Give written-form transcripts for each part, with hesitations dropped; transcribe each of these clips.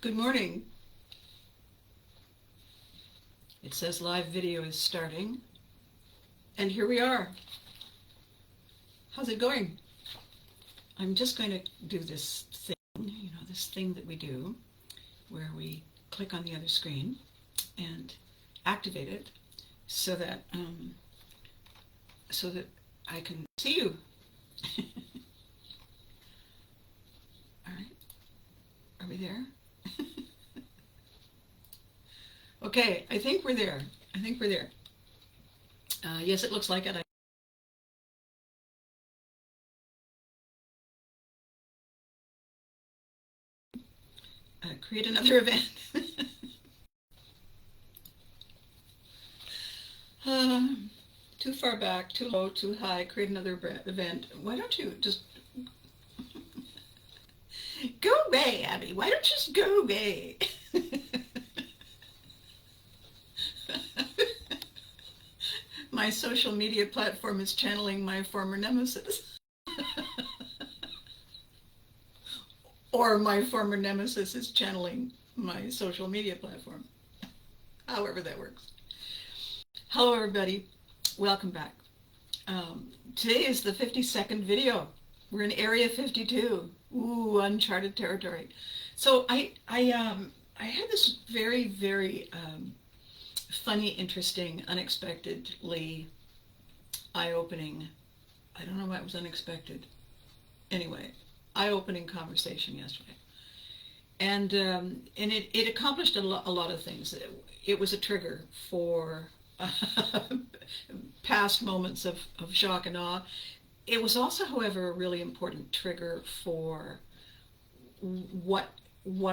Good morning. It says live video is starting, and here we are. How's it going? I'm just going to do this thing, this thing that we do where we click on the other screen and activate it so that I can see you. All right. Are we there? Okay, I think we're there. Yes, it looks like it. Create another event. Too far back, too low, too high. Create another event. Why don't you just go away, Abby? Why don't you just go away? My social media platform is channeling my former nemesis. Or my former nemesis is channeling my social media platform. However that works. Hello everybody, welcome back. Today is the 52nd video. We're in Area 52. Ooh, uncharted territory. So I had this very, very funny, interesting, unexpectedly eye-opening, I don't know why it was unexpected. Anyway, eye-opening conversation yesterday. And it accomplished a lot of things. It was a trigger for past moments of shock and awe. It was also, however, a really important trigger for what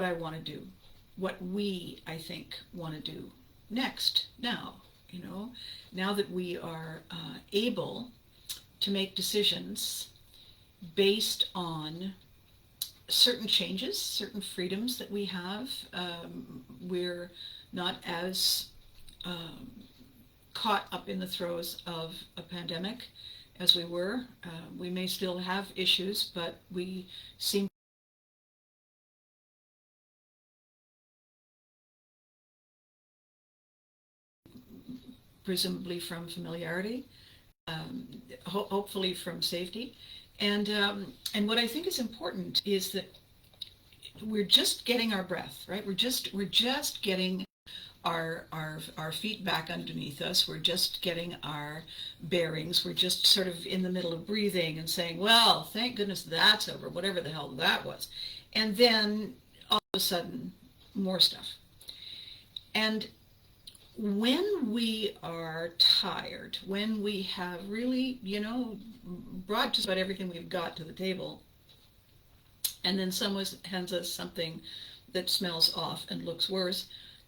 I want to do, what we, I think, want to do next, now that we are able to make decisions based on certain changes, certain freedoms that we have. We're not as caught up in the throes of a pandemic as we were. We may still have issues, but we seem presumably from familiarity, hopefully from safety. And what I think is important is that we're just getting our breath, right? We're just getting our feet back underneath us. We're just getting our bearings. We're just sort of in the middle of breathing and saying, well, thank goodness that's over, whatever the hell that was. And then all of a sudden, more stuff. And when we are tired, when we have really, brought just about everything we've got to the table, and then someone hands us something that smells off and looks worse,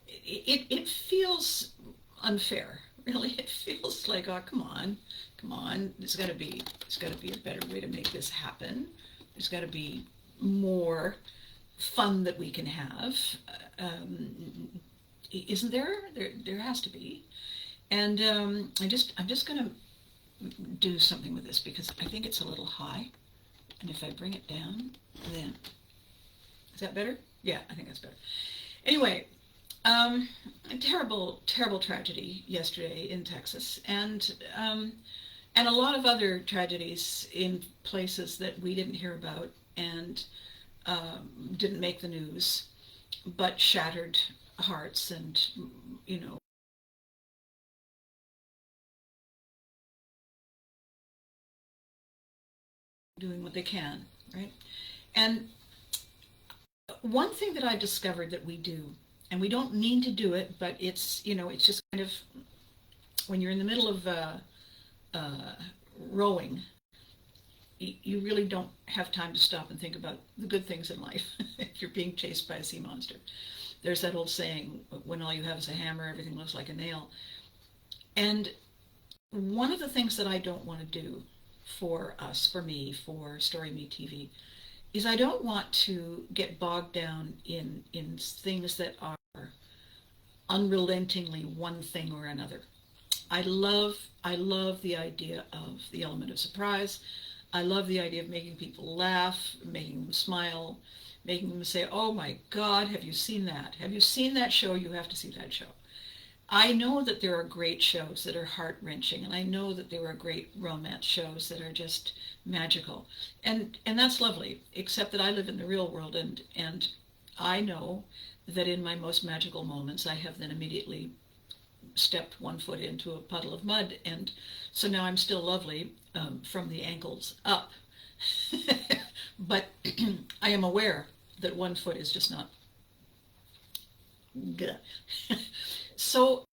it feels unfair. Really, it feels like, oh, come on, there's got to be a better way to make this happen. There's got to be more fun that we can have. Isn't there? There has to be. And I'm just going to do something with this because I think it's a little high. And if I bring it down, then is that better? Yeah, I think that's better. Anyway, a terrible tragedy yesterday in Texas, and a lot of other tragedies in places that we didn't hear about and didn't make the news, but shattered hearts and, doing what they can, right? And one thing that I discovered that we do, and we don't mean to do it, but it's, it's just kind of, when you're in the middle of rowing, you really don't have time to stop and think about the good things in life if you're being chased by a sea monster. There's that old saying, when all you have is a hammer, everything looks like a nail. And one of the things that I don't want to do for us, for me, for Story Me TV, is I don't want to get bogged down in things that are unrelentingly one thing or another. I love the idea of the element of surprise. I love the idea of making people laugh, making them smile, making them say, oh my God, have you seen that? Have you seen that show? You have to see that show. I know that there are great shows that are heart-wrenching, and I know that there are great romance shows that are just magical. And that's lovely, except that I live in the real world, and I know that in my most magical moments, I have then immediately stepped one foot into a puddle of mud, and so now I'm still lovely from the ankles up. But I am aware that one foot is just not good. So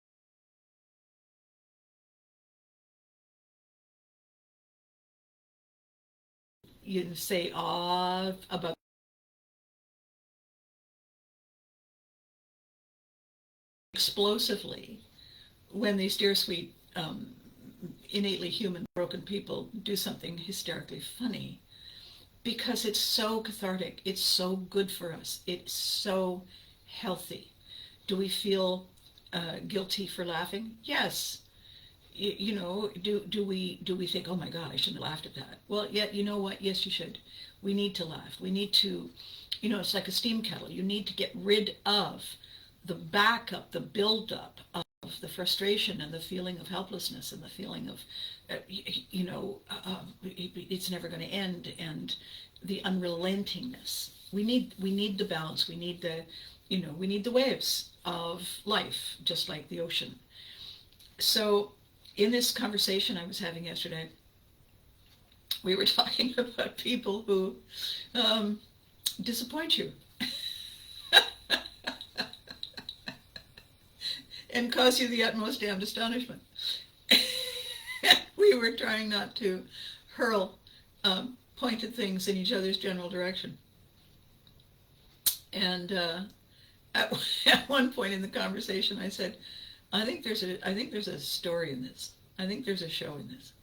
you say about explosively when these dear sweet innately human broken people do something hysterically funny, because it's so cathartic, it's so good for us, it's so healthy. Do we feel guilty for laughing? Yes. You know, do we think, oh my God, I shouldn't have laughed at that? Well, yeah, you know what? Yes, you should. We need to laugh. We need to, it's like a steam kettle. You need to get rid of the backup, the buildup of the frustration and the feeling of helplessness and the feeling of, it's never going to end, and the unrelentingness. We need the balance. We need the waves of life, just like the ocean. So in this conversation I was having yesterday, we were talking about people who disappoint you and cause you the utmost damned astonishment. We were trying not to hurl pointed things in each other's general direction. And at one point in the conversation, I said, I think there's a story in this. I think there's a show in this.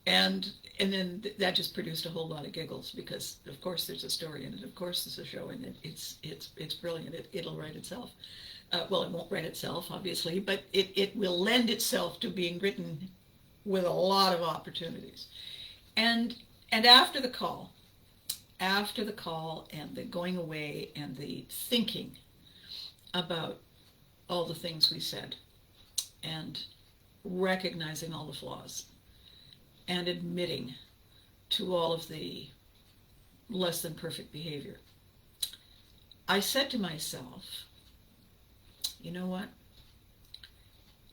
And then that just produced a whole lot of giggles, because of course there's a story in it. Of course there's a show in it. It's brilliant. It'll write itself. Well, it won't write itself, obviously, but it will lend itself to being written with a lot of opportunities. And after the call and the going away and the thinking about all the things we said, and recognizing all the flaws, and admitting to all of the less than perfect behavior, I said to myself, you know what?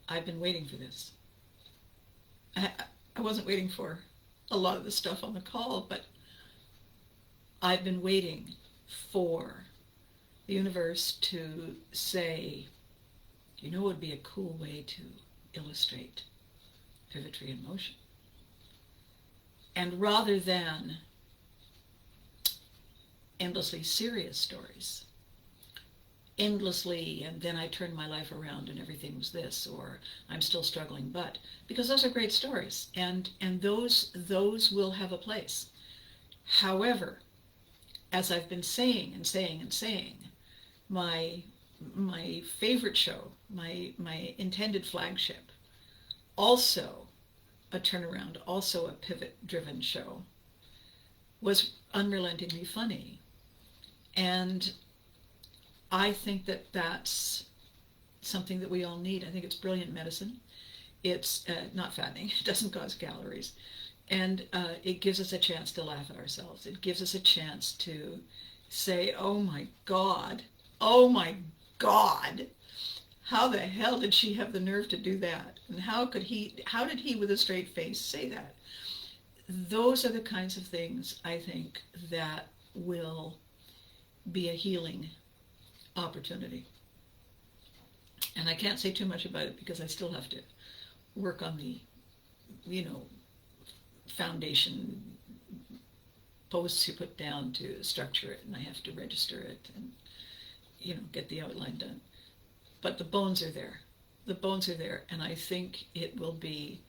I've been waiting for this. I wasn't waiting for a lot of the stuff on the call, but I've been waiting for the universe to say, you know what would be a cool way to illustrate pivotry in motion? And rather than endlessly serious stories, endlessly, and then I turned my life around and everything was this, or I'm still struggling, but, because those are great stories, and those will have a place. However, as I've been saying and saying and saying, my favorite show, my intended flagship, also a turnaround, also a pivot-driven show, was unrelentingly funny. And I think that that's something that we all need. I think it's brilliant medicine. It's not fattening. It doesn't cause calories. And it gives us a chance to laugh at ourselves. It gives us a chance to say, oh my God, how the hell did she have the nerve to do that? And how did he with a straight face say that? Those are the kinds of things, I think, that will be a healing opportunity. And I can't say too much about it because I still have to work on the, foundation posts you put down to structure it, and I have to register it and, get the outline done. But the bones are there. The bones are there, and I think it will be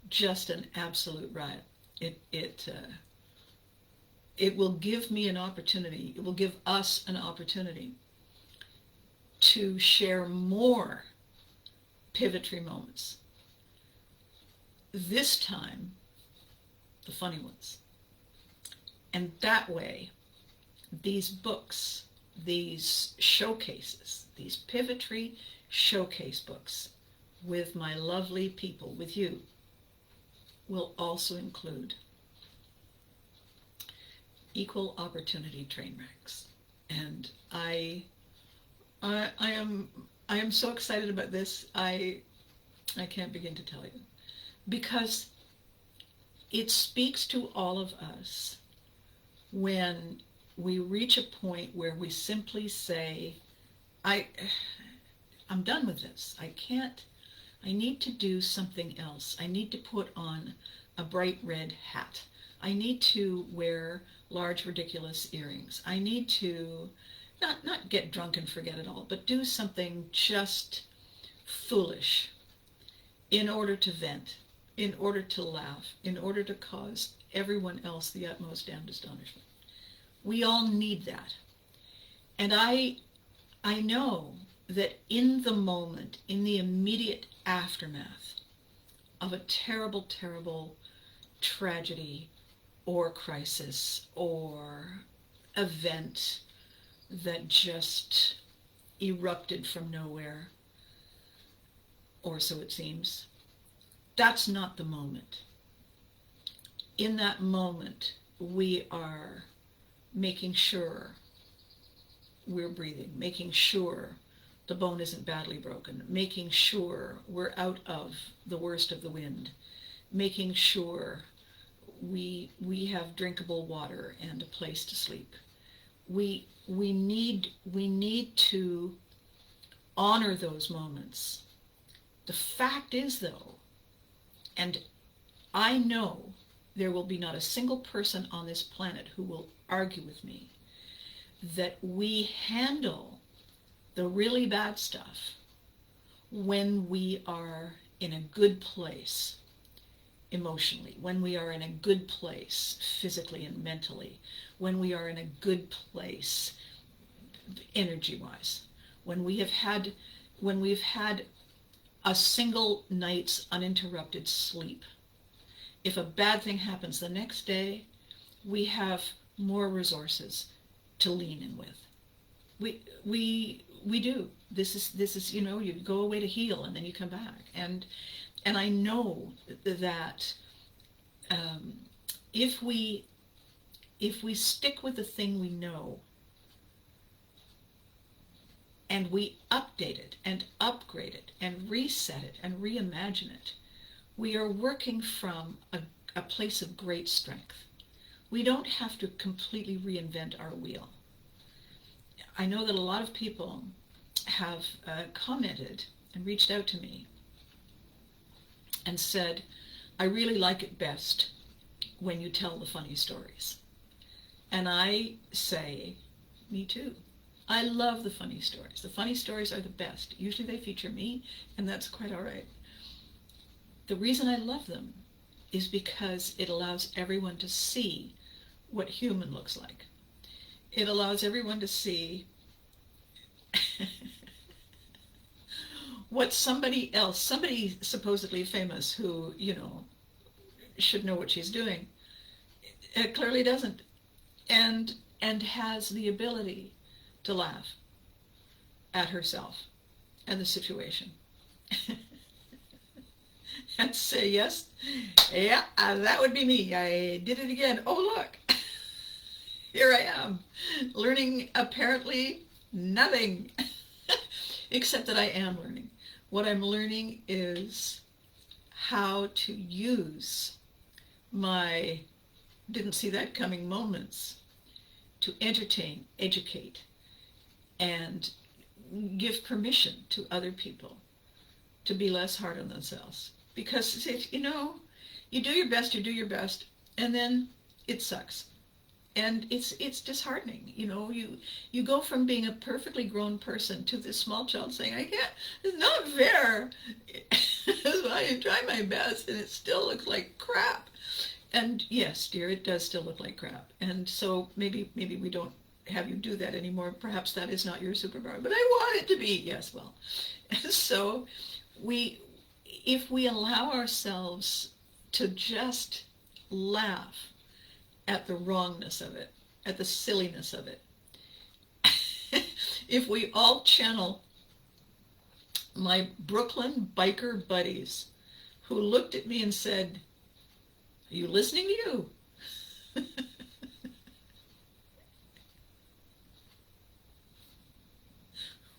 just an absolute riot. It will give me an opportunity, it will give us an opportunity to share more pivotry moments. This time, the funny ones. And that way, these books, these showcases, these Pivotry showcase books with my lovely people, with you, will also include equal opportunity train wrecks. And I am so excited about this. I can't begin to tell you, because it speaks to all of us when we reach a point where we simply say, I'm done with this. I need to do something else. I need to put on a bright red hat. I need to wear large, ridiculous earrings. I need to not get drunk and forget it all, but do something just foolish in order to vent, in order to laugh, in order to cause everyone else the utmost damned astonishment. We all need that. And I know that in the moment, in the immediate aftermath of a terrible, terrible tragedy or crisis or event that just erupted from nowhere, or so it seems, that's not the moment. In that moment, we are making sure we're breathing, making sure the bone isn't badly broken, making sure we're out of the worst of the wind, making sure we have drinkable water and a place to sleep. We need to honor those moments. The fact is, though, and I know there will be not a single person on this planet who will argue with me, that we handle the really bad stuff when we are in a good place emotionally, when we are in a good place physically and mentally, when we are in a good place energy-wise, when we've had a single night's uninterrupted sleep. If a bad thing happens the next day, we have more resources to lean in with. We do. This is you go away to heal and then you come back. And I know that if we stick with the thing we know, and we update it and upgrade it and reset it and reimagine it, we are working from a place of great strength. We don't have to completely reinvent our wheel. I know that a lot of people have commented and reached out to me and said, I really like it best when you tell the funny stories. And I say, me too. I love the funny stories. The funny stories are the best. Usually they feature me, and that's quite all right. The reason I love them is because it allows everyone to see what human looks like. It allows everyone to see what somebody else, somebody supposedly famous who, should know what she's doing, it clearly doesn't, and has the ability to laugh at herself and the situation and say, yes, yeah, that would be me. I did it again. Oh, look, here I am, learning apparently nothing, except that I am learning. What I'm learning is how to use my didn't see that coming moments to entertain, educate, and give permission to other people to be less hard on themselves. Because, you do your best, and then it sucks. And it's disheartening. You go from being a perfectly grown person to this small child saying, I can't, it's not fair. I try my best and it still looks like crap. And yes, dear, it does still look like crap. And so maybe we don't have you do that anymore. Perhaps that is not your superpower, but I want it to be. Yes, well. And so if we allow ourselves to just laugh at the wrongness of it, at the silliness of it. If we all channel my Brooklyn biker buddies who looked at me and said, "Are you listening to you?"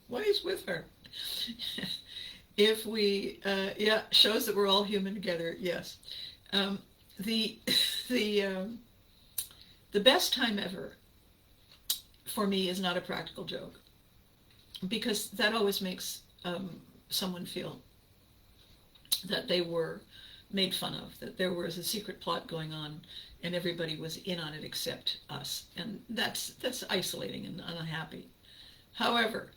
What is with her? If we, yeah, shows that we're all human together. Yes. Um, the the the best time ever for me is not a practical joke, because that always makes someone feel that they were made fun of, that there was a secret plot going on and everybody was in on it except us, and that's isolating and unhappy. However,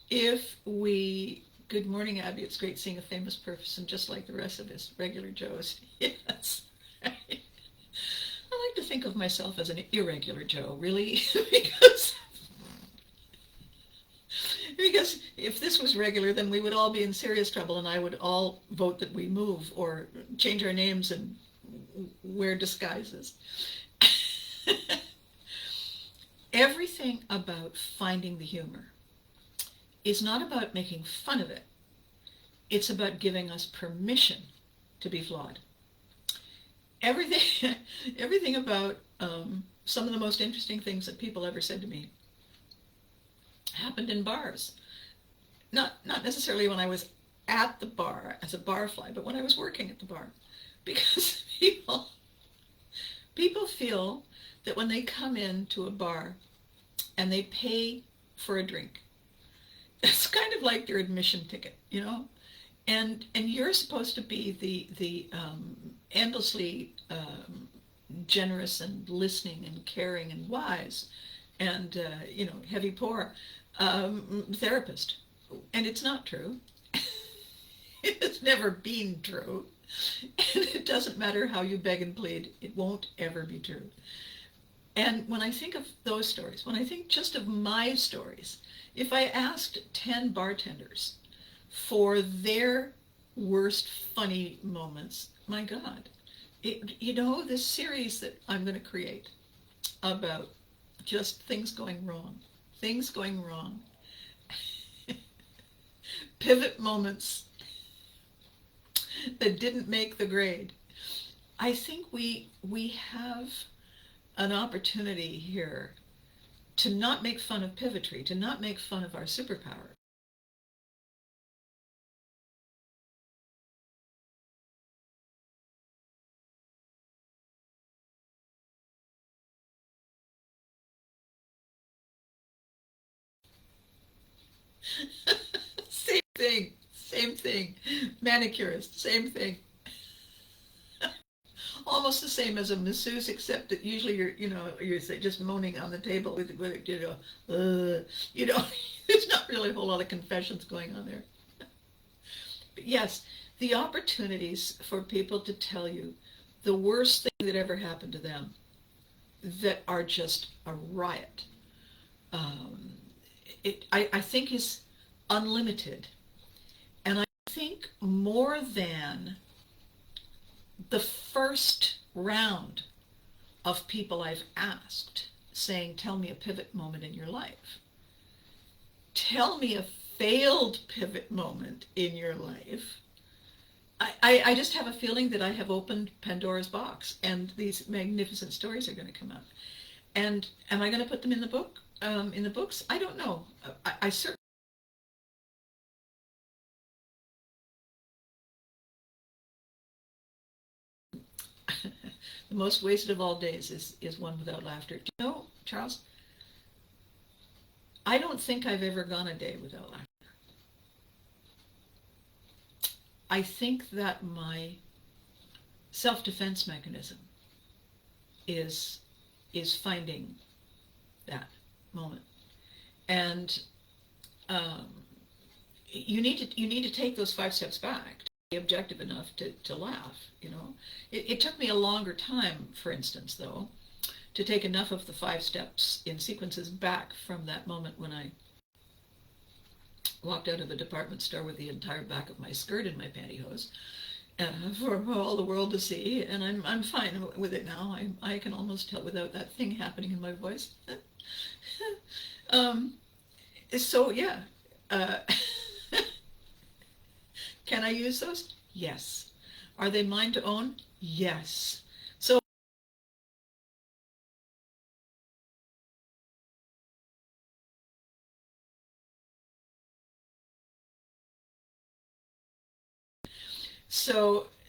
if we, good morning, Abby, it's great seeing a famous person just like the rest of us regular Joes. Yes. I like to think of myself as an irregular Joe, really, because if this was regular, then we would all be in serious trouble, and I would all vote that we move or change our names and wear disguises. Everything about finding the humor is not about making fun of it. It's about giving us permission to be flawed. Everything, everything about some of the most interesting things that people ever said to me happened in bars. Not necessarily when I was at the bar as a barfly, but when I was working at the bar. Because people feel that when they come into a bar and they pay for a drink, it's kind of like their admission ticket, you know? And you're supposed to be the endlessly generous and listening and caring and wise and heavy pour therapist. And it's not true. It's never been true. And it doesn't matter how you beg and plead, it won't ever be true. And when I think of those stories, when I think just of my stories, if I asked 10 bartenders for their worst funny moments, my God, this series that I'm going to create about just things going wrong, pivot moments that didn't make the grade. I think we have an opportunity here to not make fun of pivotry, to not make fun of our superpower. Same thing. Manicurist, same thing. Almost the same as a masseuse, except that usually you're just moaning on the table with there's not really a whole lot of confessions going on there. But yes, the opportunities for people to tell you the worst thing that ever happened to them that are just a riot, I think is unlimited. And I think more than the first round of people I've asked saying, tell me a pivot moment in your life. Tell me a failed pivot moment in your life. I just have a feeling that I have opened Pandora's box and these magnificent stories are going to come out. And am I going to put them in the book? In the books? I don't know. I certainly the most wasted of all days is one without laughter. Do you know, Charles? I don't think I've ever gone a day without laughter. I think that my self-defense mechanism is finding that moment. And you need to take those 5 steps back to be objective enough to laugh. It took me a longer time, for instance, though, to take enough of the 5 steps in sequences back from that moment when I walked out of a department store with the entire back of my skirt in my pantyhose for all the world to see, and I'm fine with it now. I can almost tell without that thing happening in my voice. um, so yeah, uh, can I use those? Yes. Are they mine to own? Yes. So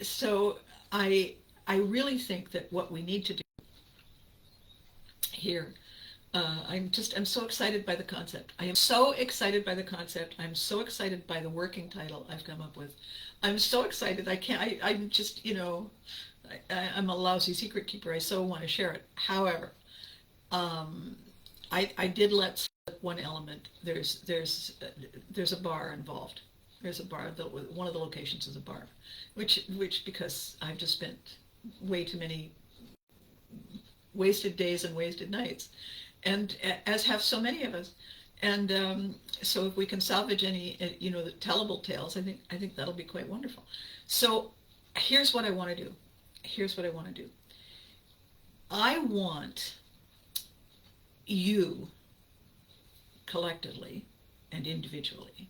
so I really think that what we need to do here, I'm so excited by the concept. I am so excited by the concept. I'm so excited by the working title I've come up with. I'm so excited. I can't, I'm just, I'm a lousy secret keeper. I so want to share it. However, um, I did let slip one element. There's a bar involved. There's a bar. One of the locations is a bar, which because I've just spent way too many wasted days and wasted nights, and as have so many of us. And so if we can salvage any, the tellable tales, I think that'll be quite wonderful. So here's what I want to do. Here's what I want to do. I want you collectively and individually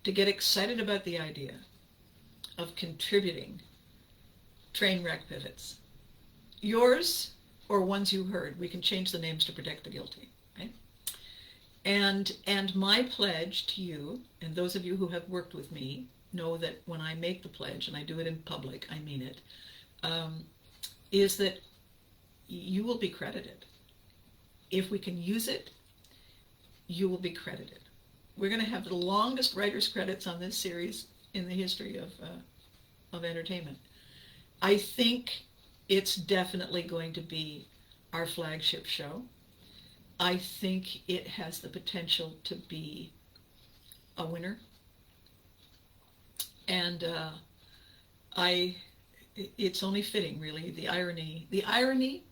to get excited about the idea of contributing train wreck pivots. Yours or ones you heard. We can change the names to protect the guilty, right? And my pledge to you, and those of you who have worked with me know that when I make the pledge, and I do it in public, I mean it, is that you will be credited. If we can use it, you will be credited. We're going to have the longest writer's credits on this series in the history of entertainment. I think it's definitely going to be our flagship show. I think it has the potential to be a winner. And it's only fitting, really. The irony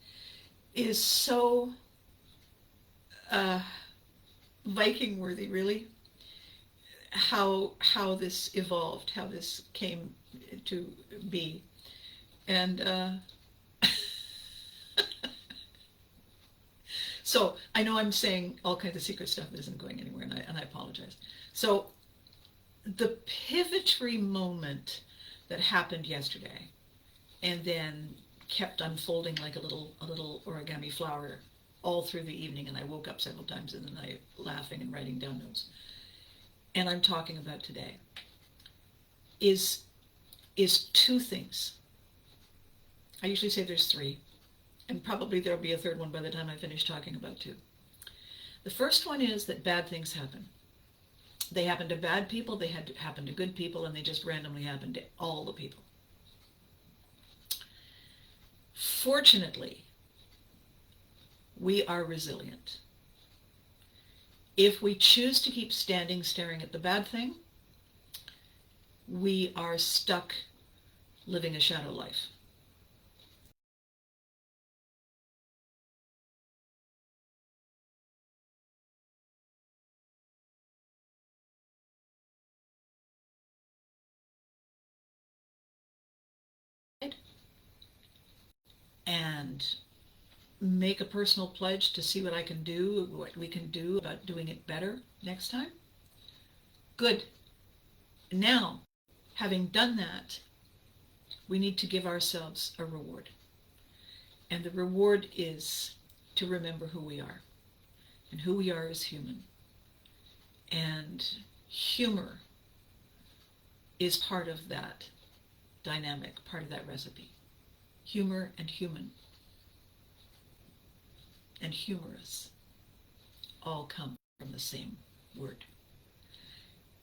is so Viking worthy, really. How this evolved, how this came to be, and so I know I'm saying all kinds of secret stuff that isn't going anywhere, and I apologize. So the pivotary moment that happened yesterday, and then kept unfolding like a little origami flower all through the evening, and I woke up several times in the night laughing and writing down notes. And I'm talking about today is two things. I usually say there's three, and probably there'll be a third one by the time I finish talking about two. The first one is that bad things happen. They happen to bad people, they happen to good people, and they just randomly happen to all the people. Fortunately, we are resilient. If we choose to keep standing staring at the bad thing, we are stuck living a shadow life. And make a personal pledge to see what I can do, what we can do about doing it better next time. Good. Now, having done that, we need to give ourselves a reward. And the reward is to remember who we are. And who we are is human. And humor is part of that dynamic, part of that recipe. Humor and human and humorous all come from the same word.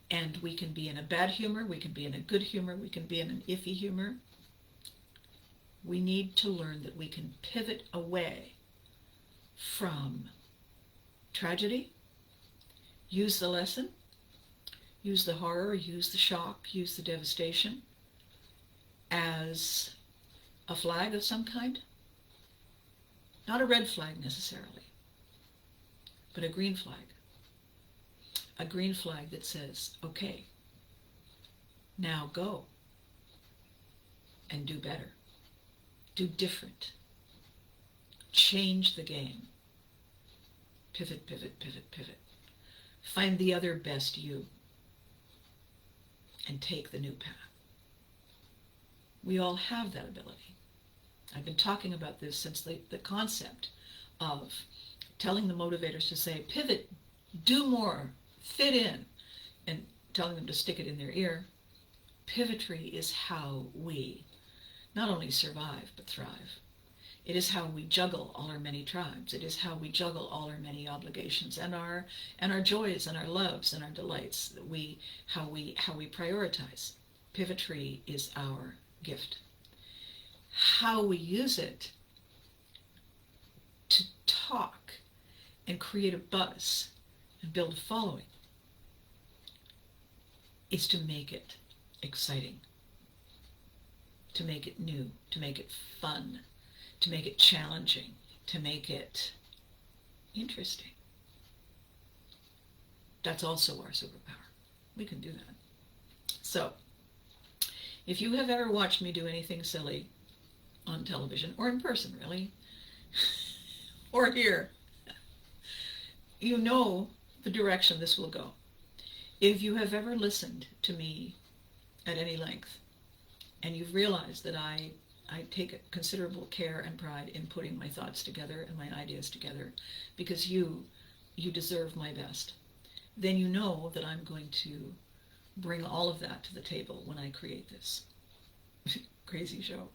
And we can be in a bad humor, we can be in a good humor, we can be in an iffy humor. We need to learn that we can pivot away from tragedy, use the lesson, use the horror, use the shock, use the devastation as a flag of some kind. Not a red flag necessarily, but a green flag. A green flag that says, okay, now go. and do better. Do different. Change the game. Pivot, pivot, pivot, pivot. Find the other best you and take the new path. We all have that ability. I've been talking about this since the concept of telling the motivators to say, pivot, do more, fit in, and telling them to stick it in their ear. Pivotry is how we not only survive, but thrive. It is how we juggle all our many tribes. It is how we juggle all our many obligations and our joys and our loves and our delights. How we prioritize. Pivotry is our gift. How we use it to talk and create a buzz and build a following is to make it exciting, to make it new, to make it fun, to make it challenging, to make it interesting. That's also our superpower. We can do that. So, if you have ever watched me do anything silly on television, or in person really, or here, you know the direction this will go. If you have ever listened to me at any length, and you've realized that I take considerable care and pride in putting my thoughts together and my ideas together, because you deserve my best, then you know that I'm going to bring all of that to the table when I create this crazy show.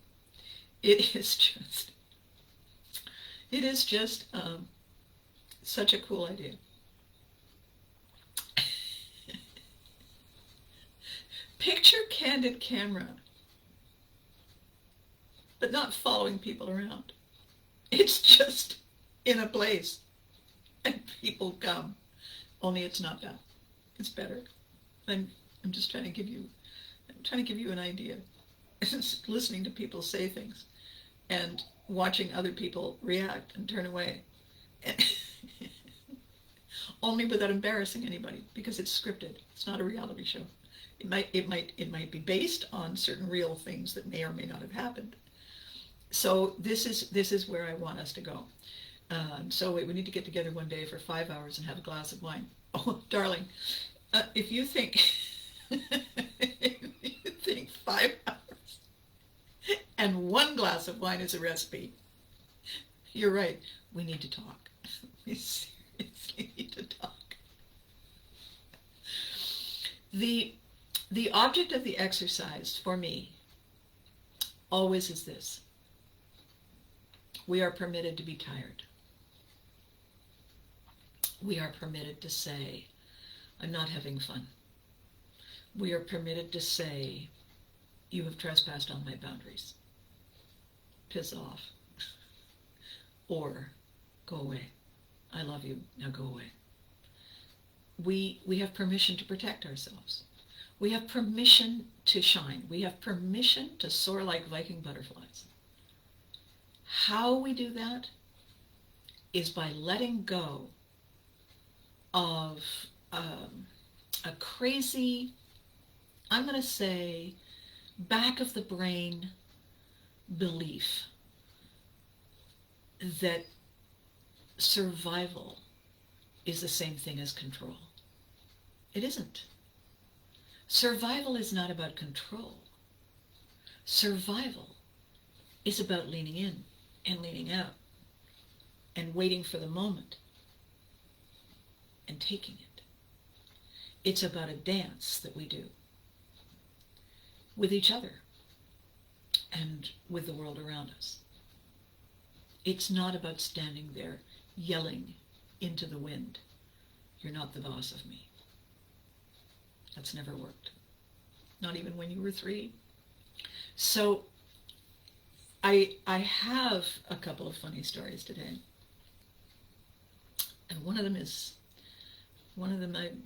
It is just such a cool idea. Picture candid camera, but not following people around. It's just in a place and people come. Only it's not that. It's better. I'm just trying to give you an idea. Listening to people say things and watching other people react and turn away. Only without embarrassing anybody, because it's scripted. It's not a reality show. It might be based on certain real things that may or may not have happened. So this is where I want us to go. So we need to get together one day for 5 hours and have a glass of wine. Oh, darling, if you think 5 hours and one glass of wine is a recipe, you're right. We need to talk. We seriously need to talk. The object of the exercise for me always is this. We are permitted to be tired. We are permitted to say, I'm not having fun. We are permitted to say, you have trespassed on my boundaries. Piss off. Or go away. I love you. Now go away. We have permission to protect ourselves. We have permission to shine. We have permission to soar like Viking butterflies. How we do that is by letting go of a crazy, I'm going to say, back of the brain belief that survival is the same thing as control. It isn't. Survival is not about control. Survival is about leaning in and leaning out and waiting for the moment and taking it. It's about a dance that we do with each other and with the world around us. It's not about standing there yelling into the wind, you're not the boss of me. That's never worked. Not even when you were 3. So I have a couple of funny stories today. And one of them I'm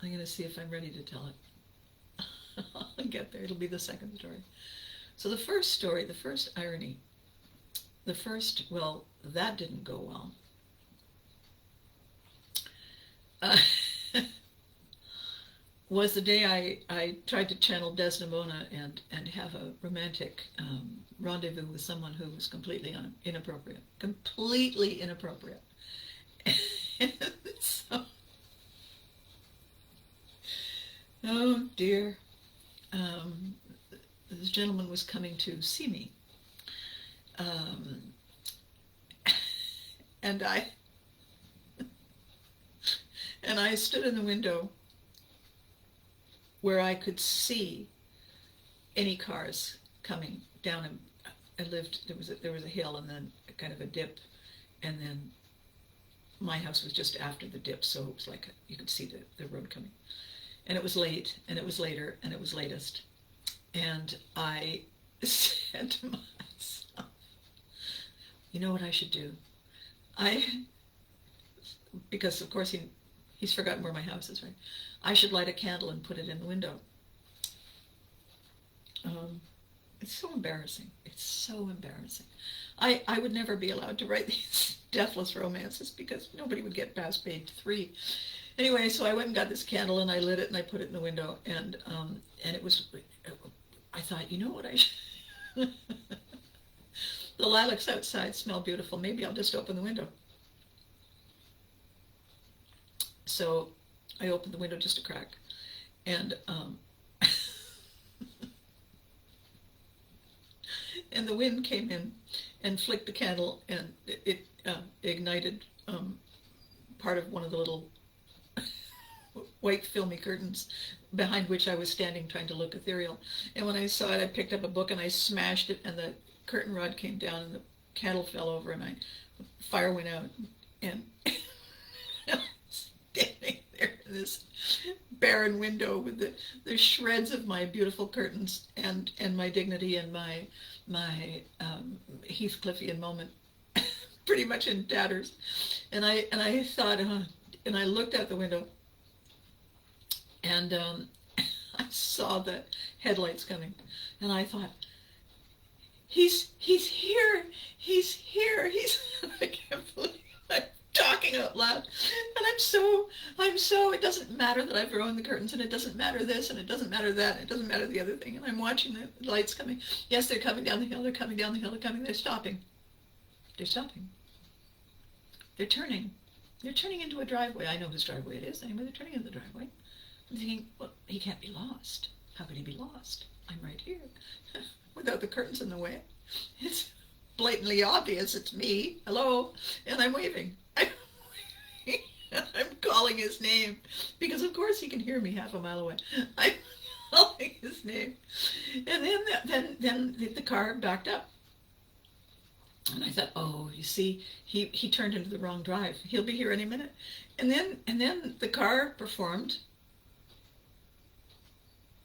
going to see if I'm ready to tell it. I'll get there. It'll be the second story. So the first story, the first irony, well, that didn't go well. was the day I tried to channel Desdemona and have a romantic rendezvous with someone who was completely inappropriate. Completely inappropriate. So, oh dear. Um, this gentleman was coming to see me. Um, and I stood in the window where I could see any cars coming down. I lived, there was a hill and then kind of a dip, and then my house was just after the dip, so it was like you could see the road coming. And it was late, and it was later, and it was latest. And I said to myself, you know what I should do? Because of course he's forgotten where my house is, right? I should light a candle and put it in the window. It's so embarrassing. It's so embarrassing. I would never be allowed to write these deathless romances because nobody would get past page 3. Anyway, so I went and got this candle and I lit it and I put it in the window, and it was, I thought, you know what I should, the lilacs outside smell beautiful. Maybe I'll just open the window. So I opened the window just a crack, and and the wind came in and flicked the candle, and it ignited part of one of the little white filmy curtains behind which I was standing trying to look ethereal. And when I saw it, I picked up a book and I smashed it, and the curtain rod came down and the candle fell over, and fire went out, and I was standing there in this barren window with the shreds of my beautiful curtains and my dignity and my Heathcliffian moment pretty much in tatters. And I thought, and I looked out the window, and I saw the headlights coming, and I thought, he's here, I can't believe I'm talking out loud, and I'm so, it doesn't matter that I've ruined the curtains, and it doesn't matter this, and it doesn't matter that, and it doesn't matter the other thing, and I'm watching the lights coming. Yes, they're coming down the hill, they're coming, they're stopping, they're turning into a driveway. I know whose driveway it is, anyway, they're turning into the driveway. I'm thinking, well, he can't be lost. How could he be lost? I'm right here, without the curtains in the way. It's blatantly obvious it's me. Hello, and I'm waving. I'm calling his name because, of course, he can hear me half a mile away. I'm calling his name, and then the car backed up. And I thought, oh, you see, he turned into the wrong drive. He'll be here any minute. And then the car performed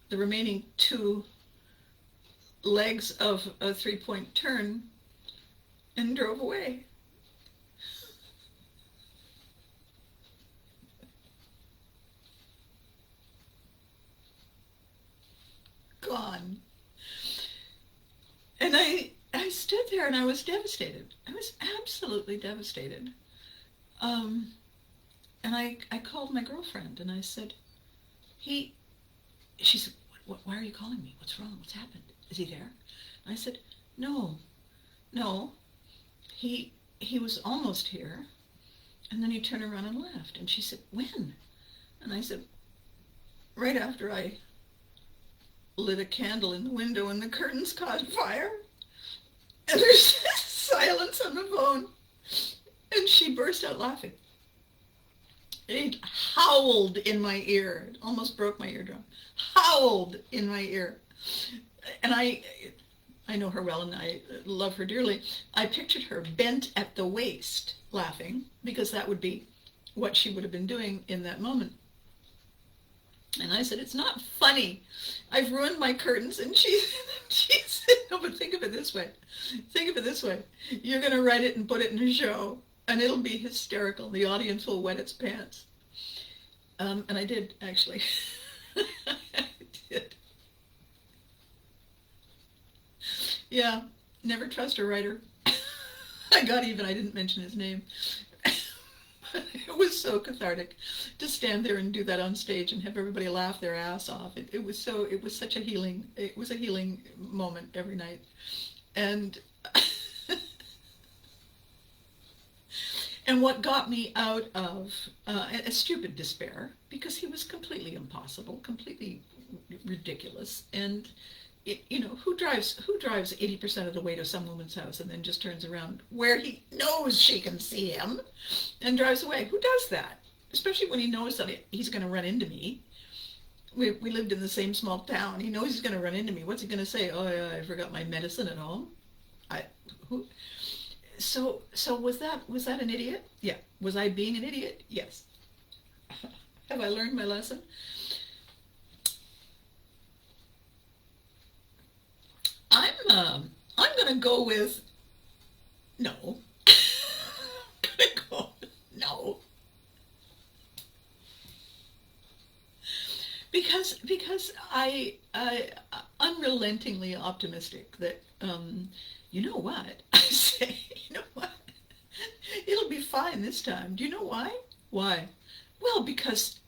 the remaining 2 legs of a 3-point turn and drove away. Gone. And I stood there and I was devastated. I was absolutely devastated. And I called my girlfriend and I said, she said, why are you calling me? What's wrong? What's happened? Is he there? And I said, no, he was almost here. And then he turned around and left. And she said, when? And I said, right after I lit a candle in the window and the curtains caught fire. And there's silence on the phone. And she burst out laughing. It howled in my ear. It almost broke my eardrum. Howled in my ear. And I know her well and I love her dearly. I pictured her bent at the waist laughing, because that would be what she would have been doing in that moment. And I said, it's not funny. I've ruined my curtains. And she said, no, but think of it this way. You're going to write it and put it in a show, and it'll be hysterical. The audience will wet its pants. And I did, actually. I did. Yeah, never trust a writer. I got even. I didn't mention his name. It was so cathartic to stand there and do that on stage and have everybody laugh their ass off. It was so, it was such a healing, it was a healing moment every night. And and what got me out of a stupid despair, because he was completely impossible, completely ridiculous, and who drives 80% of the way to some woman's house and then just turns around where he knows she can see him and drives away? Who does that? Especially when he knows that he's going to run into me. We lived in the same small town. He knows he's going to run into me. What's he going to say? Oh, yeah, I forgot my medicine at home. I who? So was that an idiot? Yeah. Was I being an idiot? Yes. Have I learned my lesson? I'm gonna go with no. I'm gonna go no. Because I unrelentingly optimistic that you know what? I say, you know what? It'll be fine this time. Do you know why? Why? Well, because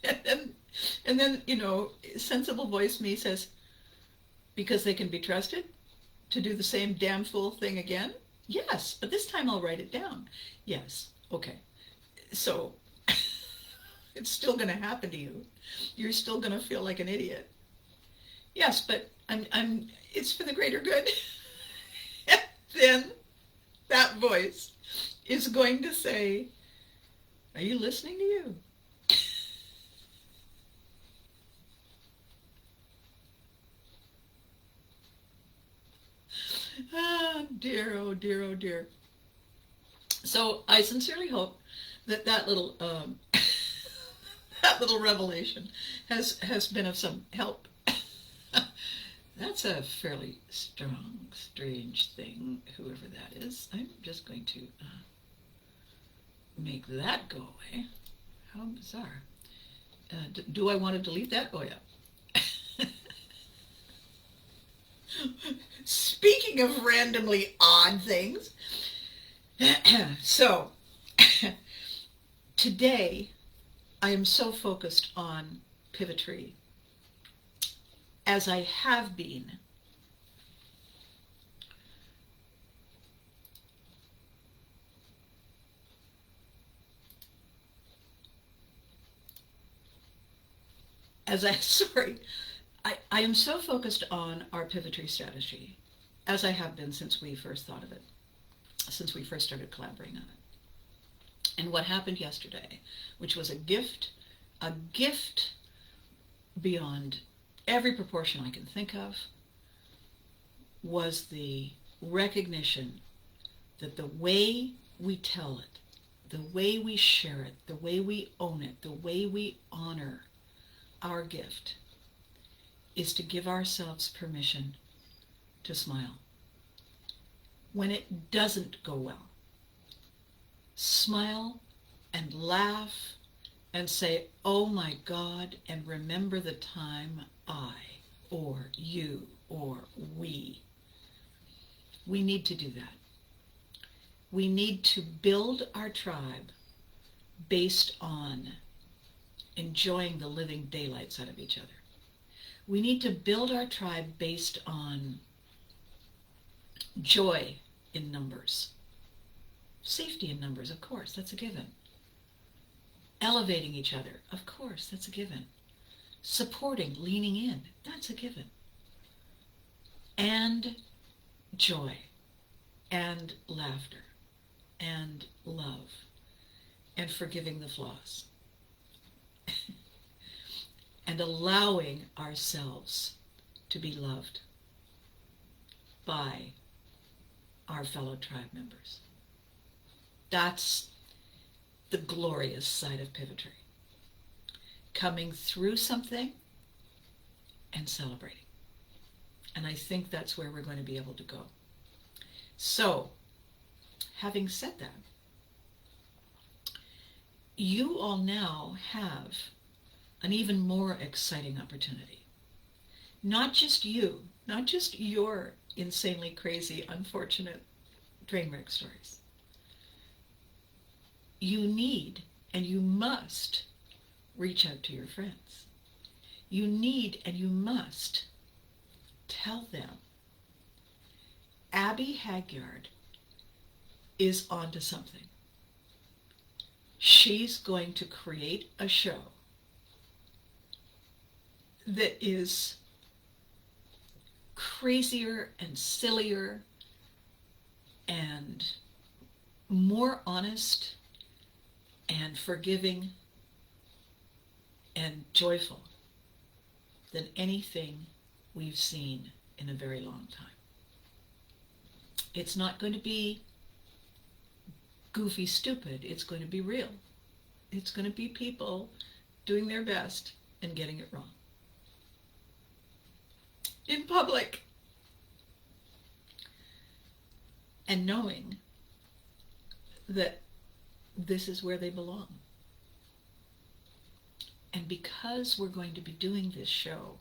and then, sensible voice me says, because they can be trusted to do the same damn fool thing again? Yes, but this time I'll write it down. Yes, okay. So it's still going to happen to you. You're still going to feel like an idiot. Yes, but it's for the greater good. And then that voice is going to say, are you listening to you? Ah, dear, oh dear, oh dear. So I sincerely hope that little that little revelation has been of some help. That's a fairly strong, strange thing, whoever that is. I'm just going to make that go away. How bizarre. Do I want to delete that? Oh, yeah. Speaking of randomly odd things, so today I am so focused on pivotry, as I have been sorry, I am so focused on our pivotry strategy, as I have been since we first thought of it, since we first started collaborating on it. And what happened yesterday, which was a gift beyond every proportion I can think of, was the recognition that the way we tell it, the way we share it, the way we own it, the way we honor our gift is to give ourselves permission to smile. When it doesn't go well, smile and laugh and say, oh my God, and remember the time I, or you, or we need to do that. We need to build our tribe based on enjoying the living daylights out of each other. We need to build our tribe based on joy in numbers. Safety in numbers, of course, that's a given. Elevating each other, of course, that's a given. Supporting, leaning in, that's a given. And joy, and laughter, and love, and forgiving the flaws. And allowing ourselves to be loved by our fellow tribe members. That's the glorious side of pivotry. Coming through something and celebrating. And I think that's where we're going to be able to go. So, having said that, you all now have an even more exciting opportunity. Not just you, not just your insanely crazy, unfortunate train wreck stories. you need and you must reach out to your friends. You need and you must tell them Abby Hagyard is onto something. She's going to create a show that is crazier and sillier and more honest and forgiving and joyful than anything we've seen in a very long time. It's not going to be goofy stupid. It's going to be real. It's going to be people doing their best and getting it wrong. In public. And knowing that this is where they belong. And because we're going to be doing this show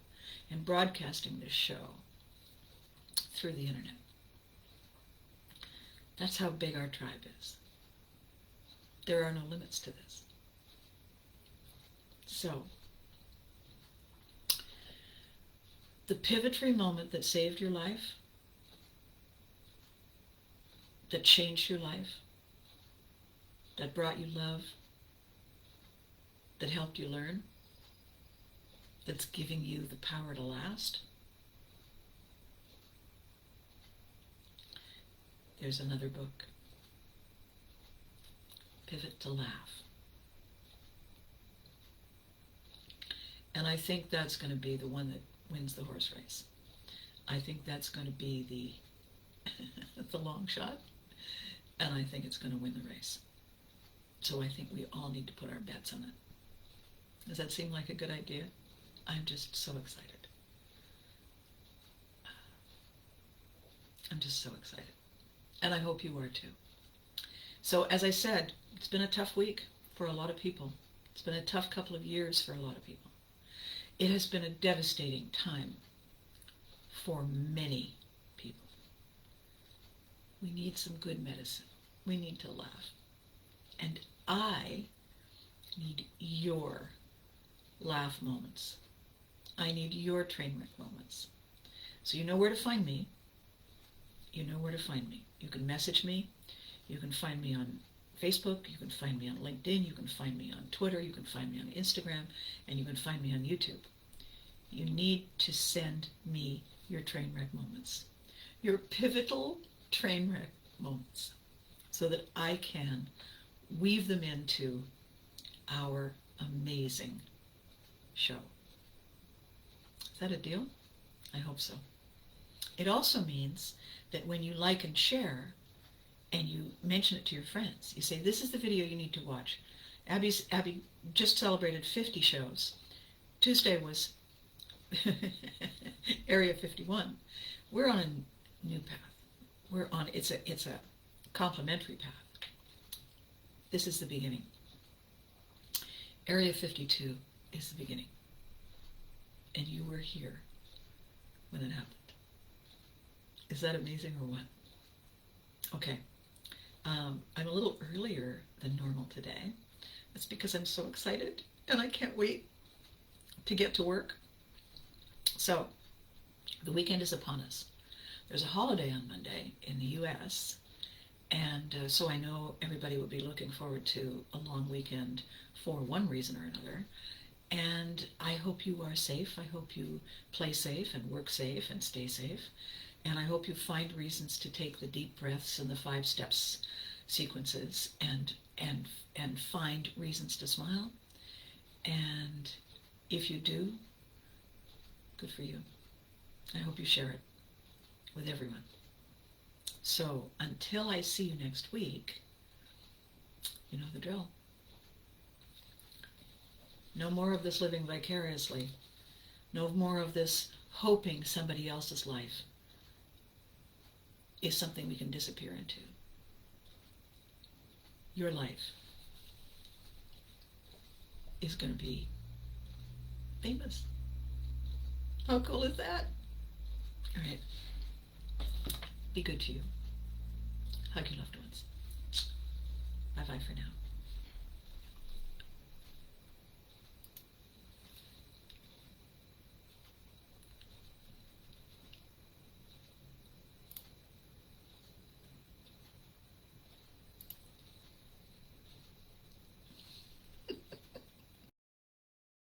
and broadcasting this show through the internet, that's how big our tribe is. There are no limits to this. So, the pivotary moment that saved your life, that changed your life, that brought you love, that helped you learn, that's giving you the power to last, there's another book, Pivot to Laugh. And I think that's going to be the one that wins the horse race. I think that's going to be the long shot, and I think it's going to win the race. So I think we all need to put our bets on it. Does that seem like a good idea? I'm just so excited. I'm just so excited. And I hope you are too. So as I said, it's been a tough week for a lot of people. It's been a tough couple of years for a lot of people. It has been a devastating time for many people. We need some good medicine. We need to laugh. And I need your laugh moments. I need your train wreck moments. So you know where to find me. You know where to find me. You can message me. You can find me on Facebook. You can find me on LinkedIn. You can find me on Twitter. You can find me on Instagram. And you can find me on YouTube. You need to send me your train wreck moments. Your pivotal train wreck moments. So that I can weave them into our amazing show. Is that a deal? I hope so. It also means that when you like and share and you mention it to your friends, you say, this is the video you need to watch. Abby just celebrated 50 shows. Tuesday was Area 51. We're on a new path. It's a complementary path. This is the beginning. Area 52 is the beginning. And you were here when it happened. Is that amazing or what? Okay. I'm a little earlier than normal today. That's because I'm so excited and I can't wait to get to work. So, the weekend is upon us. There's a holiday on Monday in the U.S., and so I know everybody will be looking forward to a long weekend for one reason or another. And I hope you are safe. I hope you play safe and work safe and stay safe. And I hope you find reasons to take the deep breaths and the 5 steps sequences and find reasons to smile. And if you do, good for you. I hope you share it with everyone. So until I see you next week, you know the drill. No more of this living vicariously. No more of this hoping somebody else's life is something we can disappear into. Your life is going to be famous. How cool is that? All right. Be good to you. Hug your loved ones.